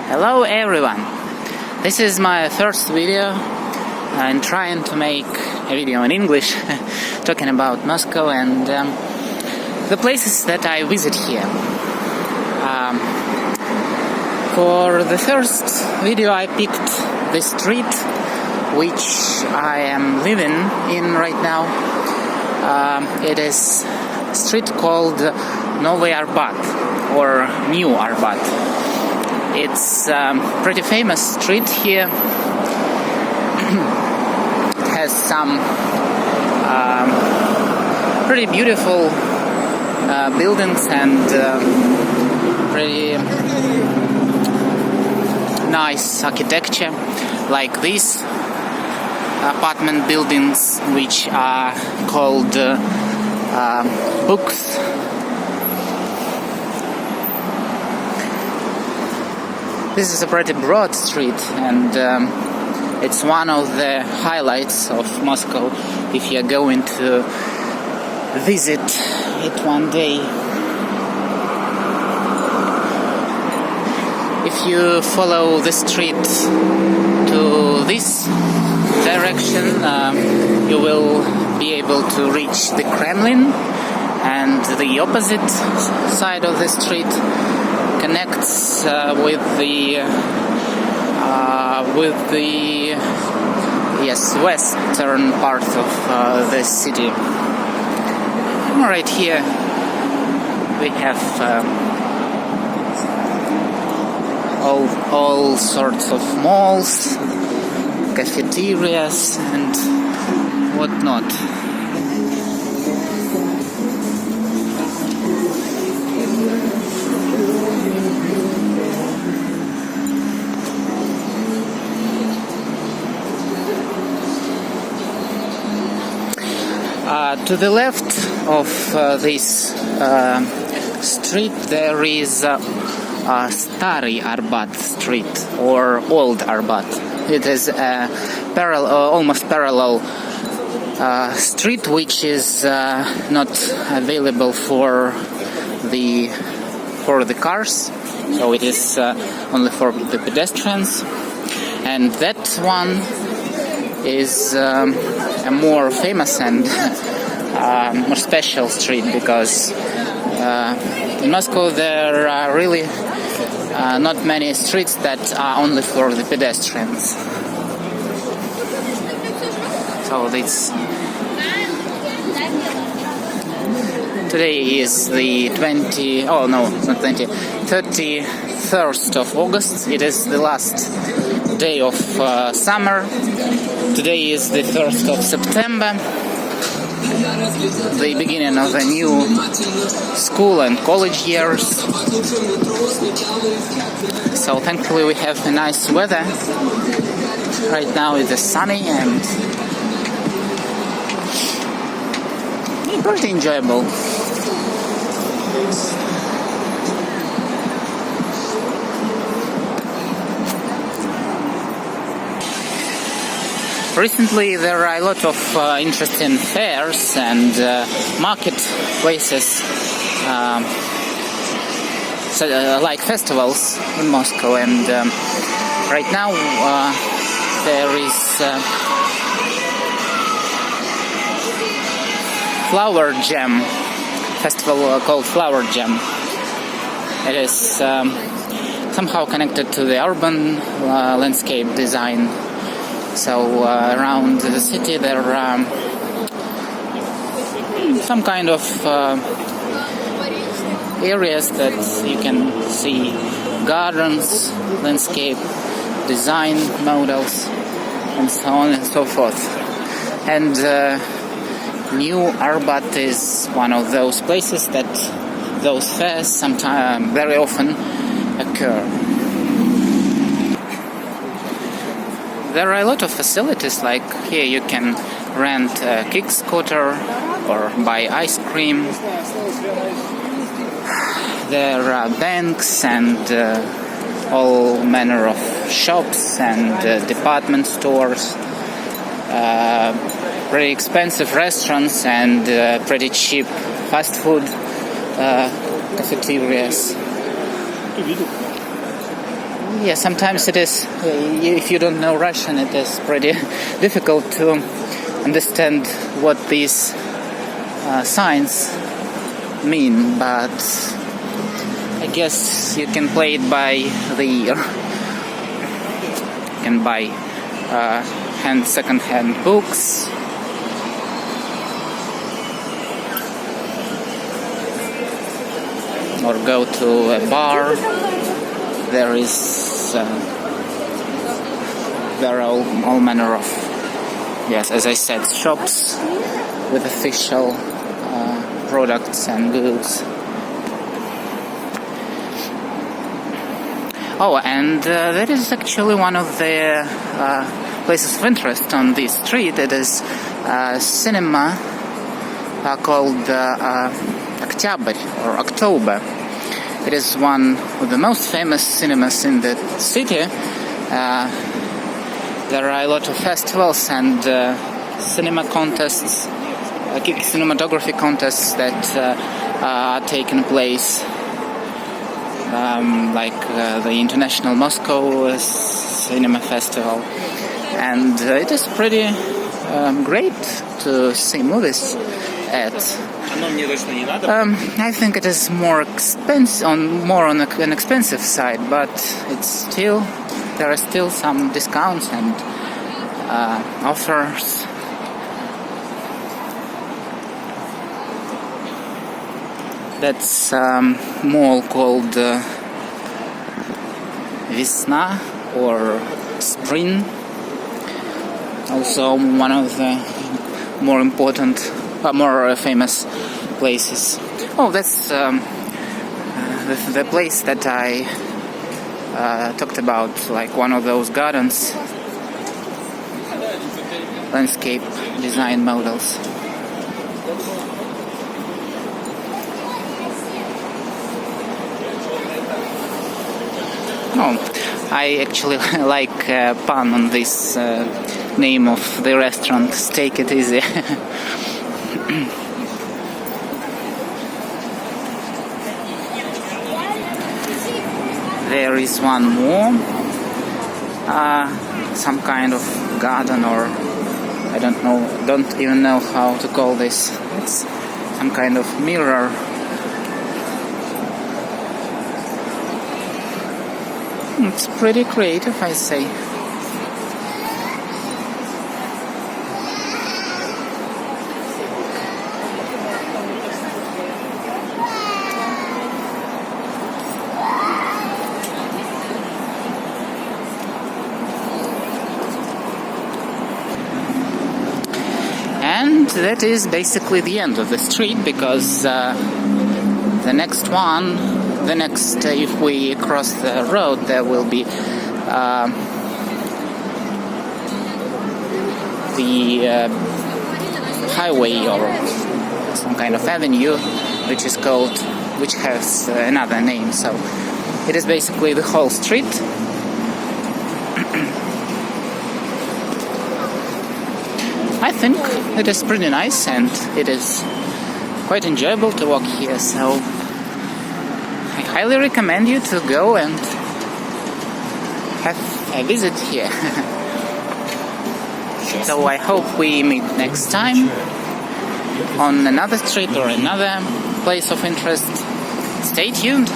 Hello everyone! This is my first video. I'm trying to make a video in English talking about Moscow and the places that I visit here. For the first video I picked the street which I am living in right now. It is a street called Novy Arbat or New Arbat. It's a pretty famous street here. It has some pretty beautiful buildings and pretty nice architecture, like these apartment buildings, which are called Books. This is a pretty broad street, and it's one of the highlights of Moscow if you're going to visit it one day. If you follow the street to this direction, you will be able to reach the Kremlin, and the opposite side of the street connects with the western part of the city. Right here we have all sorts of malls, cafeterias and whatnot. To the left of this street there is Stary Arbat Street or Old Arbat. It is a almost parallel street which is not available for the cars, so it is only for the pedestrians. And that one is a more famous and more special street because in Moscow there are really not many streets that are only for the pedestrians. So this today is the 31st of August. It is the last day of summer. Today is the 1st of September, the beginning of a new school and college years. So thankfully we have a nice weather. Right now it is sunny and pretty enjoyable. Recently there are a lot of interesting fairs and marketplaces, like festivals in Moscow, and right now there is Flower Jam festival called Flower Jam. It is somehow connected to the urban landscape design. So around the city there are some kind of areas that you can see gardens, landscape design models, and so on and so forth. And New Arbat is one of those places that those fairs sometimes very often occur. There are a lot of facilities, like here you can rent a kick scooter or buy ice cream. There are banks and all manner of shops and department stores, pretty expensive restaurants and pretty cheap fast food cafeterias. Yeah, sometimes it is, if you don't know Russian, it is pretty difficult to understand what these signs mean, but I guess you can play it by the ear. You can buy second-hand books. Or go to a bar. There are all manner of, yes, as I said, shops with official products and goods. Oh, and that is actually one of the places of interest on this street. It is a cinema called Oktyabr or October. It is one of the most famous cinemas in the city. There are a lot of festivals and cinema contests, cinematography contests that are taking place, like the International Moscow Cinema Festival. And it is pretty great to see movies at. I think it is more expensive, more on an expensive side, but there are still some discounts and offers. That's mall called Vesna or Spring. Also one of the more important, more famous places. Oh, that's the place that I talked about, like one of those gardens, landscape design models. Oh, I actually like pun on this name of the restaurant, Take It Easy. There is one more, some kind of garden, or I don't even know how to call this. It's some kind of mirror. It's pretty creative, I say. And that is basically the end of the street, because the next, if we cross the road, there will be the highway or some kind of avenue, which has another name. So it is basically the whole street. I think it is pretty nice and it is quite enjoyable to walk here, so I highly recommend you to go and have a visit here. So I hope we meet next time on another street or another place of interest. Stay tuned!